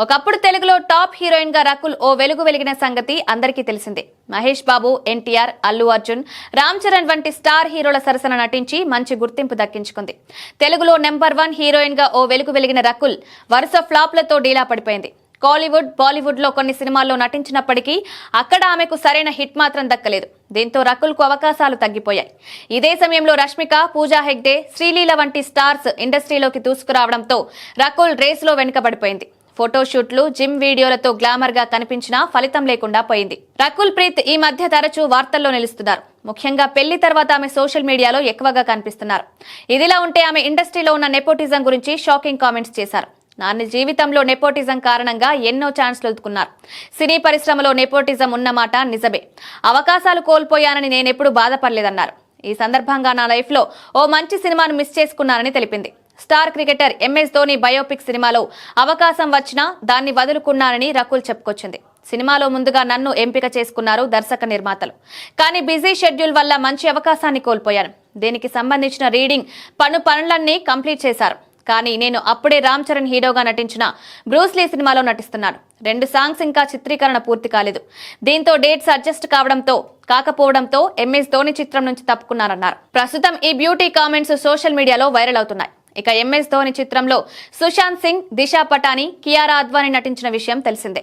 ఒకప్పుడు తెలుగులో top heroine గా రకుల్ ఓ వెలుగు వెలిగిన సంగతి అందరికీ తెలిసిందే. మహేష్ బాబు, ఎన్టీఆర్, అల్లు అర్జున్, రామ్ చరణ్ వంటి స్టార్ హీరోల సరసన నటించి మంచి గుర్తింపు దక్కించుకుంది. తెలుగులో నెంబర్ 1 హీరోయిన్ గా ఓ వెలుగు వెలిగిన రకుల్ వరుస ఫ్లాప్లతో డీలా పడిపోయింది. కాలీవుడ్, బాలీవుడ్ లో కొన్ని సినిమాల్లో నటించినప్పటికీ అక్కడ ఆమెకు సరైన హిట్ మాత్రం దక్కలేదు. దీంతో రకుల్ కు అవకాశాలు తగ్గిపోయాయి. ఇదే సమయంలో రష్మిక, పూజా హెగ్డే, శ్రీలీల వంటి స్టార్స్ ఇండస్ట్రీలోకి దూసుకురావడంతో రకుల్ రేస్ లో వెనుకబడిపోయింది. ఫోటోషూట్లు, జిమ్ వీడియోలతో గ్లామర్ గా కనిపించినా ఫలితం లేకుండా పోయింది. రకుల్ ప్రీత్ ఈ మధ్య తరచూ వార్తల్లో నిలుస్తున్నారు. ముఖ్యంగా పెళ్లి తర్వాత ఆమె సోషల్ మీడియాలో ఎక్కువగా కనిపిస్తున్నారు. ఇదిలా ఉంటే ఆమె ఇండస్ట్రీలో ఉన్న నెపోటిజం గురించి షాకింగ్ కామెంట్స్ చేశారు. నాన్న జీవితంలో నెపోటిజం కారణంగా ఎన్నో ఛాన్స్లు వదులుకున్నారు. సినీ పరిశ్రమలో నెపోటిజం ఉన్నమాట నిజమే. అవకాశాలు కోల్పోయానని నేనెప్పుడు బాధపడలేదన్నారు. ఈ సందర్భంగా నా లైఫ్ లో ఓ మంచి సినిమాను మిస్ చేసుకున్నానని తెలిపింది. Star cricketer MS Dhoni biopic సినిమాలో అవకాశం వచ్చినా దాన్ని వదులుకున్నానని రకుల్ చెప్పుకొచ్చింది. సినిమాలో ముందుగా నన్ను ఎంపిక చేసుకున్నారు దర్శక నిర్మాతలు. కానీ బిజీ షెడ్యూల్ వల్ల మంచి అవకాశాన్ని కోల్పోయాను. దీనికి సంబంధించిన రీడింగ్ పనులన్నీ కంప్లీట్ చేశారు. కానీ నేను అప్పుడే రామ్ చరణ్ హీరోగా నటించిన బ్రూస్లీ సినిమాలో నటిస్తున్నాను. 2 సాంగ్స్ ఇంకా చిత్రీకరణ పూర్తి కాలేదు. దీంతో డేట్స్ అడ్జస్ట్ కాకపోవడంతో ఎంఎస్ ధోని చిత్రం నుంచి తప్పుకున్నారన్నారు. ప్రస్తుతం ఈ బ్యూటీ కామెంట్స్ సోషల్ మీడియాలో వైరల్ అవుతున్నాయి. ఇక ఎంఎస్ ధోని చిత్రంలో సుశాంత్ సింగ్, దిశా పటాని, కియారా అద్వానీ నటించిన విషయం తెలిసిందే.